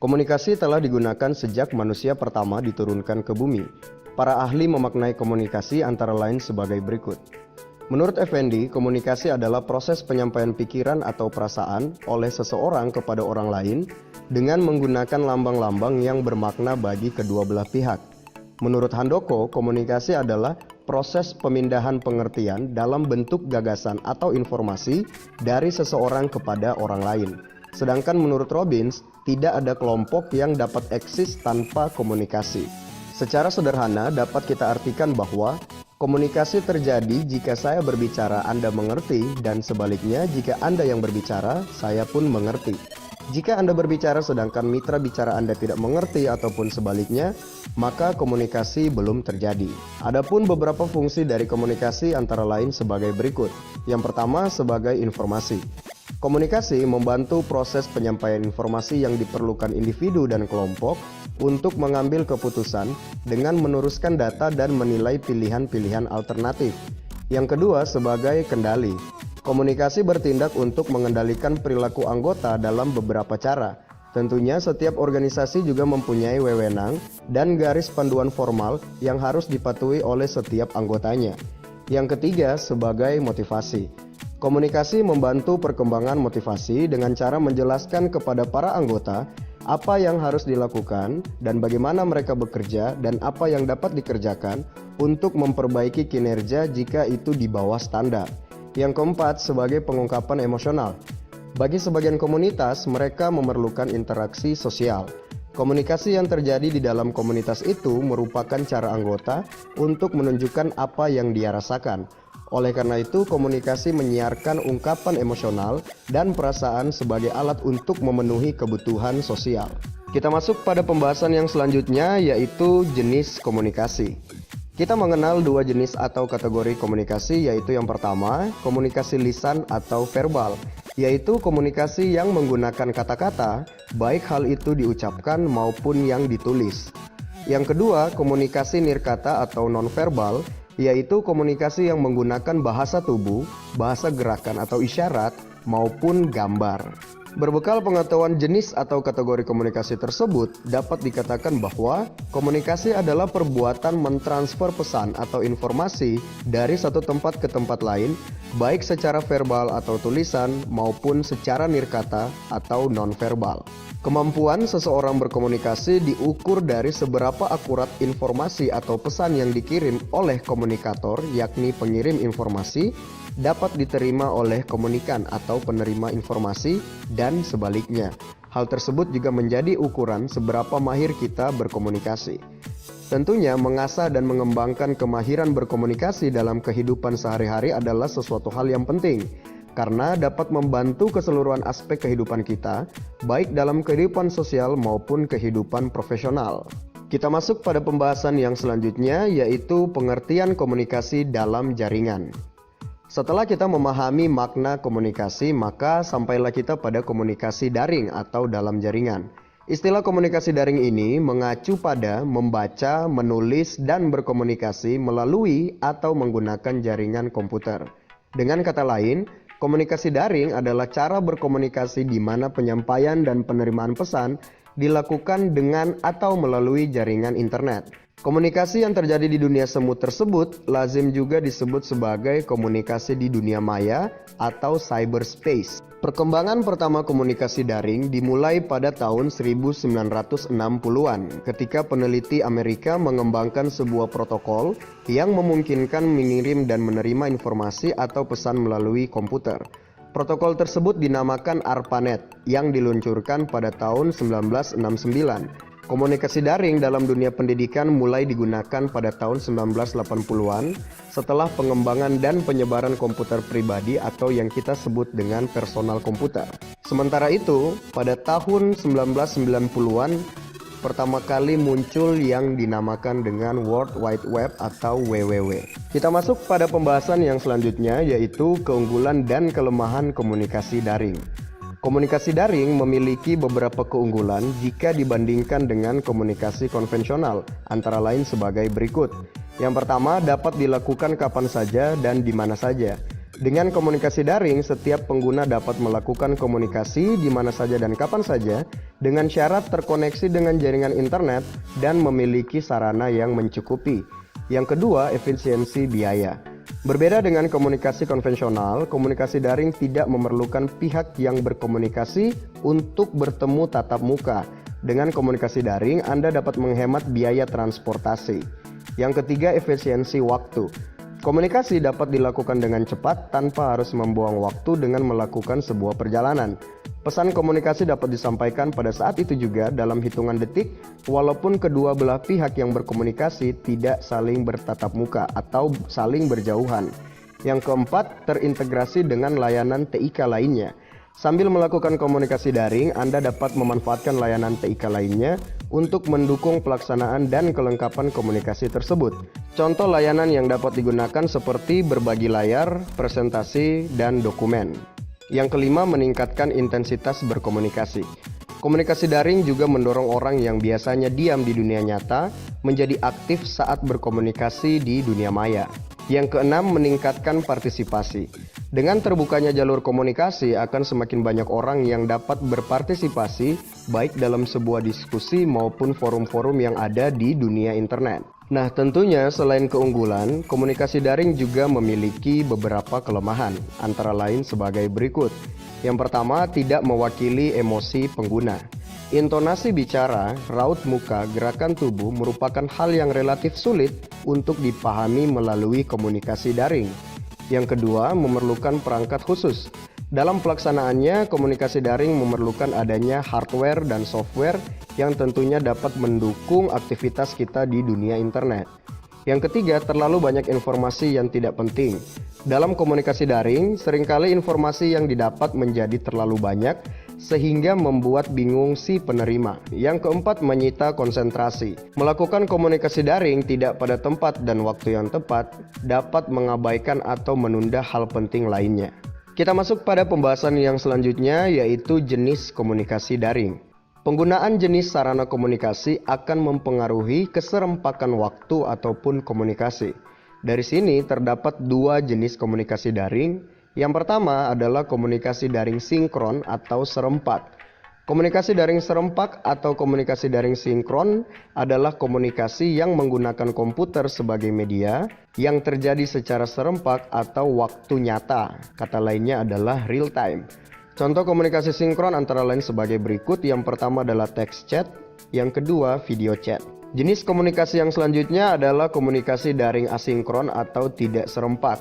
Komunikasi telah digunakan sejak manusia pertama diturunkan ke bumi. Para ahli memaknai komunikasi antara lain sebagai berikut. Menurut Effendi, komunikasi adalah proses penyampaian pikiran atau perasaan oleh seseorang kepada orang lain dengan menggunakan lambang-lambang yang bermakna bagi kedua belah pihak. Menurut Handoko, komunikasi adalah proses pemindahan pengertian dalam bentuk gagasan atau informasi dari seseorang kepada orang lain. Sedangkan menurut Robbins, tidak ada kelompok yang dapat eksis tanpa komunikasi. Secara sederhana dapat kita artikan bahwa komunikasi terjadi jika saya berbicara Anda mengerti dan sebaliknya jika Anda yang berbicara, saya pun mengerti. Jika Anda berbicara sedangkan mitra bicara Anda tidak mengerti ataupun sebaliknya, maka komunikasi belum terjadi. Adapun beberapa fungsi dari komunikasi antara lain sebagai berikut. Yang pertama sebagai informasi. Komunikasi membantu proses penyampaian informasi yang diperlukan individu dan kelompok untuk mengambil keputusan dengan meneruskan data dan menilai pilihan-pilihan alternatif. Yang kedua sebagai kendali. Komunikasi bertindak untuk mengendalikan perilaku anggota dalam beberapa cara. Tentunya setiap organisasi juga mempunyai wewenang dan garis panduan formal yang harus dipatuhi oleh setiap anggotanya. Yang ketiga sebagai motivasi. Komunikasi membantu perkembangan motivasi dengan cara menjelaskan kepada para anggota apa yang harus dilakukan dan bagaimana mereka bekerja dan apa yang dapat dikerjakan untuk memperbaiki kinerja jika itu di bawah standar. Yang keempat sebagai pengungkapan emosional. Bagi sebagian komunitas, mereka memerlukan interaksi sosial. Komunikasi yang terjadi di dalam komunitas itu merupakan cara anggota untuk menunjukkan apa yang dia rasakan. Oleh karena itu, komunikasi menyiarkan ungkapan emosional dan perasaan sebagai alat untuk memenuhi kebutuhan sosial. Kita masuk pada pembahasan yang selanjutnya, yaitu jenis komunikasi. Kita mengenal dua jenis atau kategori komunikasi, yaitu yang pertama, komunikasi lisan atau verbal, yaitu komunikasi yang menggunakan kata-kata, baik hal itu diucapkan maupun yang ditulis. Yang kedua, komunikasi nirkata atau nonverbal, yaitu komunikasi yang menggunakan bahasa tubuh, bahasa gerakan atau isyarat, maupun gambar. Berbekal pengetahuan jenis atau kategori komunikasi tersebut, dapat dikatakan bahwa komunikasi adalah perbuatan mentransfer pesan atau informasi dari satu tempat ke tempat lain, baik secara verbal atau tulisan maupun secara nirkata atau nonverbal. Kemampuan seseorang berkomunikasi diukur dari seberapa akurat informasi atau pesan yang dikirim oleh komunikator, yakni pengirim informasi, dapat diterima oleh komunikan atau penerima informasi, dan sebaliknya. Hal tersebut juga menjadi ukuran seberapa mahir kita berkomunikasi. Tentunya mengasah dan mengembangkan kemahiran berkomunikasi dalam kehidupan sehari-hari adalah sesuatu hal yang penting, karena dapat membantu keseluruhan aspek kehidupan kita, baik dalam kehidupan sosial maupun kehidupan profesional. Kita masuk pada pembahasan yang selanjutnya, yaitu pengertian komunikasi dalam jaringan. Setelah kita memahami makna komunikasi, maka sampailah kita pada komunikasi daring atau dalam jaringan. Istilah komunikasi daring ini mengacu pada membaca, menulis, dan berkomunikasi melalui atau menggunakan jaringan komputer. Dengan kata lain, komunikasi daring adalah cara berkomunikasi di mana penyampaian dan penerimaan pesan dilakukan dengan atau melalui jaringan internet. Komunikasi yang terjadi di dunia semu tersebut lazim juga disebut sebagai komunikasi di dunia maya atau cyberspace. Perkembangan pertama komunikasi daring dimulai pada tahun 1960-an ketika peneliti Amerika mengembangkan sebuah protokol yang memungkinkan mengirim dan menerima informasi atau pesan melalui komputer. Protokol tersebut dinamakan ARPANET yang diluncurkan pada tahun 1969. Komunikasi daring dalam dunia pendidikan mulai digunakan pada tahun 1980-an setelah pengembangan dan penyebaran komputer pribadi atau yang kita sebut dengan personal komputer. Sementara itu, pada tahun 1990-an pertama kali muncul yang dinamakan dengan World Wide Web atau WWW. Kita masuk pada pembahasan yang selanjutnya, yaitu keunggulan dan kelemahan komunikasi daring. Komunikasi daring memiliki beberapa keunggulan jika dibandingkan dengan komunikasi konvensional, antara lain sebagai berikut. Yang pertama, dapat dilakukan kapan saja dan di mana saja. Dengan komunikasi daring, setiap pengguna dapat melakukan komunikasi di mana saja dan kapan saja dengan syarat terkoneksi dengan jaringan internet dan memiliki sarana yang mencukupi. Yang kedua, efisiensi biaya. Berbeda dengan komunikasi konvensional, komunikasi daring tidak memerlukan pihak yang berkomunikasi untuk bertemu tatap muka. Dengan komunikasi daring, Anda dapat menghemat biaya transportasi. Yang ketiga, efisiensi waktu. Komunikasi dapat dilakukan dengan cepat tanpa harus membuang waktu dengan melakukan sebuah perjalanan. Pesan komunikasi dapat disampaikan pada saat itu juga dalam hitungan detik, walaupun kedua belah pihak yang berkomunikasi tidak saling bertatap muka atau saling berjauhan. Yang keempat, terintegrasi dengan layanan TIK lainnya. Sambil melakukan komunikasi daring, Anda dapat memanfaatkan layanan TIK lainnya untuk mendukung pelaksanaan dan kelengkapan komunikasi tersebut. Contoh layanan yang dapat digunakan seperti berbagi layar, presentasi, dan dokumen. Yang kelima, meningkatkan intensitas berkomunikasi. Komunikasi daring juga mendorong orang yang biasanya diam di dunia nyata menjadi aktif saat berkomunikasi di dunia maya. Yang keenam, meningkatkan partisipasi. Dengan terbukanya jalur komunikasi, akan semakin banyak orang yang dapat berpartisipasi baik dalam sebuah diskusi maupun forum-forum yang ada di dunia internet. Nah, tentunya selain keunggulan, komunikasi daring juga memiliki beberapa kelemahan, antara lain sebagai berikut. Yang pertama, tidak mewakili emosi pengguna. Intonasi bicara, raut muka, gerakan tubuh merupakan hal yang relatif sulit untuk dipahami melalui komunikasi daring. Yang kedua, memerlukan perangkat khusus. Dalam pelaksanaannya, komunikasi daring memerlukan adanya hardware dan software yang tentunya dapat mendukung aktivitas kita di dunia internet. Yang ketiga, terlalu banyak informasi yang tidak penting. Dalam komunikasi daring, seringkali informasi yang didapat menjadi terlalu banyak sehingga membuat bingung si penerima. Yang keempat, menyita konsentrasi. Melakukan komunikasi daring tidak pada tempat dan waktu yang tepat dapat mengabaikan atau menunda hal penting lainnya. Kita masuk pada pembahasan yang selanjutnya, yaitu jenis komunikasi daring. Penggunaan jenis sarana komunikasi akan mempengaruhi keserempakan waktu ataupun komunikasi. Dari sini terdapat dua jenis komunikasi daring. Yang pertama adalah komunikasi daring sinkron atau serempak. Komunikasi daring serempak atau komunikasi daring sinkron adalah komunikasi yang menggunakan komputer sebagai media yang terjadi secara serempak atau waktu nyata. Kata lainnya adalah real time. Contoh komunikasi sinkron antara lain sebagai berikut. Yang pertama adalah text chat, yang kedua video chat. Jenis komunikasi yang selanjutnya adalah komunikasi daring asinkron atau tidak serempak.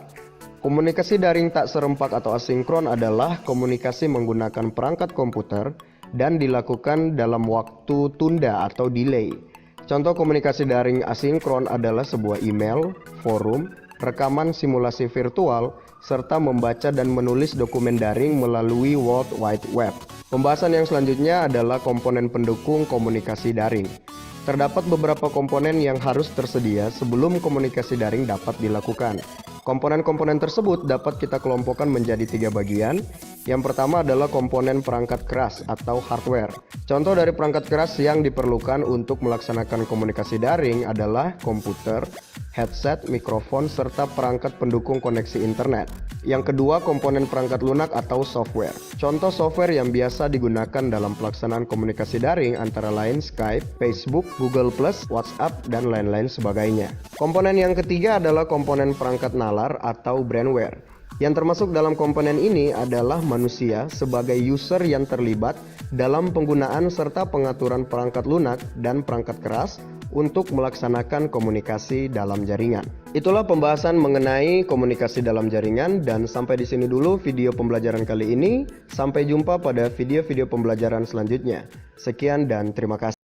Komunikasi daring tak serempak atau asinkron adalah komunikasi menggunakan perangkat komputer dan dilakukan dalam waktu tunda atau delay. Contoh komunikasi daring asinkron adalah sebuah email, forum, rekaman simulasi virtual, serta membaca dan menulis dokumen daring melalui World Wide Web. Pembahasan yang selanjutnya adalah komponen pendukung komunikasi daring. Terdapat beberapa komponen yang harus tersedia sebelum komunikasi daring dapat dilakukan. Komponen-komponen tersebut dapat kita kelompokkan menjadi 3 bagian. Yang pertama adalah komponen perangkat keras atau hardware. Contoh dari perangkat keras yang diperlukan untuk melaksanakan komunikasi daring adalah komputer, headset, mikrofon, serta perangkat pendukung koneksi internet. Yang kedua, komponen perangkat lunak atau software. Contoh software yang biasa digunakan dalam pelaksanaan komunikasi daring antara lain Skype, Facebook, Google+, WhatsApp, dan lain-lain sebagainya. Komponen yang ketiga adalah komponen perangkat nalar atau brandware. Yang termasuk dalam komponen ini adalah manusia sebagai user yang terlibat dalam penggunaan serta pengaturan perangkat lunak dan perangkat keras untuk melaksanakan komunikasi dalam jaringan. Itulah pembahasan mengenai komunikasi dalam jaringan, dan sampai di sini dulu video pembelajaran kali ini. Sampai jumpa pada video-video pembelajaran selanjutnya. Sekian dan terima kasih.